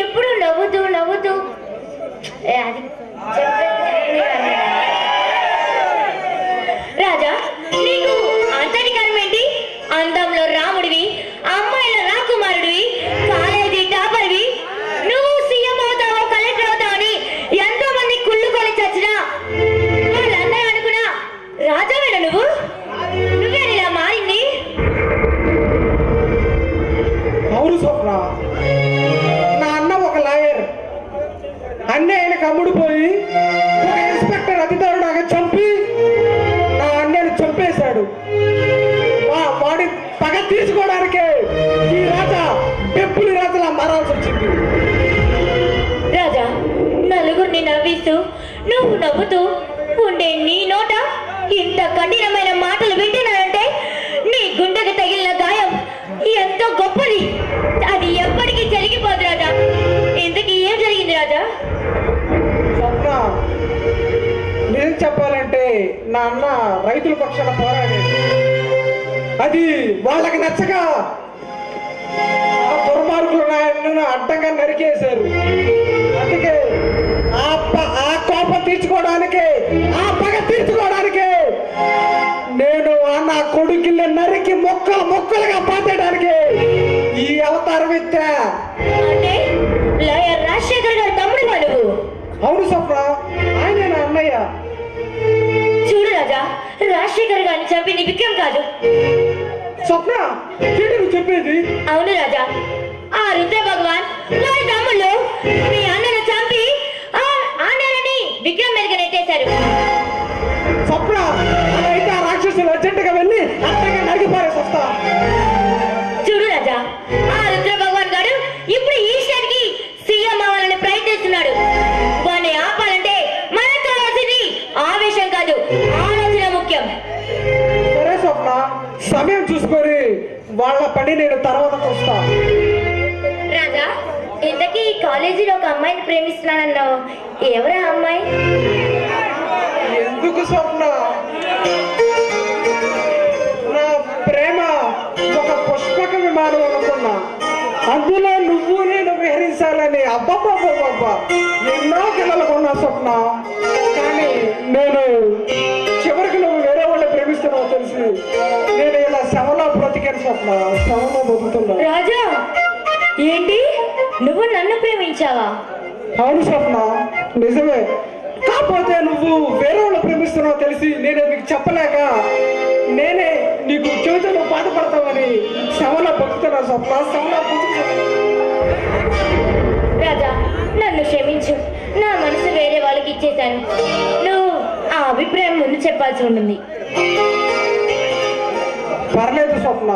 ఎప్పుడు నవ్వుతూ నవ్వుతూ అది రాజా, నీకు అంతరికరం ఏంటి? అందంలో రాముడివి, అమ్మాయిల రాకుమారుడివి, కాలేజీ టాపర్వి. నువ్వు సీఎం అవుతావో కలెక్టర్ అవుతావని ఎంతో మంది కుళ్ళుకొని చచ్చినా వాళ్ళందరూ అనుకున్నా రాజావేనా నువ్వు? నువ్వే ఇలా మారింది. అవును స్వప్న, నా అన్న ఒక లాయర్, అన్నీ ఆయనకు అమ్ముడుపోయి ఒక ఇన్స్పెక్టర్ అధికారులాగా చంపి నా అన్నయ్యను చంపేశాడు. వాడి పగ తీసుకోవడానికే ఈ రాజా పెప్పులి రాజులా మారాల్సి వచ్చింది. రాజా, నలుగురిని నవ్విస్తూ నువ్వు నవ్వుతూ ఉండే నీ నోట ఇంత కఠినమైన మాటలు వింటున్నానంటే నీ గుండెకు తగిలిన గాయం ఎంతో గొప్పది. అది ఎప్పటికీ జరిగిపోదు రాజా. ఇంతకీ ఏం జరిగింది రాజా? స్వప్న, నిజం చెప్పాలంటే నా అన్న రైతుల పక్షాన పోరాడేది. అది వాళ్ళకి నచ్చక ఆ దుర్మార్గులు నన్ను అడ్డంగా నరికేశారు. అందుకే ఆ కోపం తీర్చుకోవడానికే, ఆ పగ తీర్చుకోవడానికే నేను నా కొడుకుల్ని నరికి మొక్కలు మొక్కలుగా పాతేయడానికి ఈ అవతారం ఎత్తా. అంటే లాయర్ రాజశేఖర్ గారు తమ్ముడు నువ్వు? అవును స్వప్న, ఆయనే నా అన్నయ్య. చూడు రాజా, రాజశేఖర్ గారిని చంపింది విక్రమ్ కాదు. స్వప్న, ఏంటి నువ్వు చెప్పేది? అవును రాజా, ఆ రుద్ర భగవాన్ వారి తమ్ముళ్ళు మీ అన్నను చంపి ఆ నెలని విక్రమ్ మీదకి నెట్టేశారు. స్వప్న, అలా అయితే ఆ రాక్షసులు అర్జెంటుగా వెళ్ళి అట్టగా నరికి పారేసి వస్తా. చూడు రాజా, ఆ రుద్ర భగవాన్ గారు ఇప్పుడు ఈ స్టేట్ కి సీఎం అవ్వాలని ప్రయత్నిస్తున్నాడు. వాడిని ఆపాలంటే మనకు కావాల్సింది ఆవేశం కాదు, ఆలోచన ముఖ్యం. సరే స్వప్న, సమయం చూసుకొని వాళ్ళ పని నేను తర్వాత చూస్తా. రాజా, ఇంతకీ ఈ కాలేజీలో ఒక అమ్మాయిని ప్రేమిస్తున్నానన్నావు. ఎవరా అమ్మాయి? ఎందుకు స్వప్న? నా ప్రేమ ఒక పుష్పక విమానం అనుకున్నా, అందులో నువ్వు నేను విహరించాలని అబ్బబ్బబ్బబ్బబ్బా ఎన్నో కిలలు కొన్నా స్వప్న. కానీ నేను చివరికి నువ్వు వేరే వాళ్ళని ప్రేమిస్తున్నావు తెలిసి నేను ఇలా శవంలో బ్రతికాను స్వప్న, శవంలో బతుకుతున్నా. రాజా, ఏంటి నువ్వు నన్ను ప్రేమించావా? అవును స్వప్న, నిజమే. కాకపోతే నువ్వు వేరే వాళ్ళు ప్రేమిస్తున్నావు తెలిసి నేను నీకు చెప్పలేక నేనే నీకు చెబుతాను బాధపడతావని శవంలో బతుకుతున్నా స్వప్న, శవంలో బతుకుతున్నా. రాజా, నన్ను క్షమించు. నా మనసు వేరే వాళ్ళకి ఇచ్చేశాను. నువ్వు ఆ అభిప్రాయం ముందు చెప్పాల్సి ఉంటుంది. పర్లేదు స్వప్న,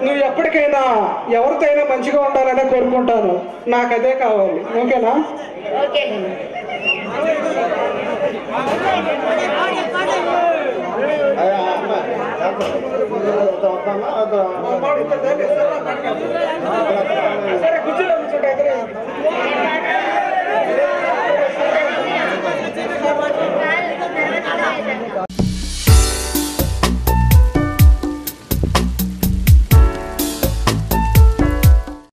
నువ్వు ఎప్పటికైనా ఎవరితో అయినా మంచిగా ఉండాలనే కోరుకుంటాను. నాకు అదే కావాలి, ఓకేనా? ఓకే. సరే, కూర్చోండి.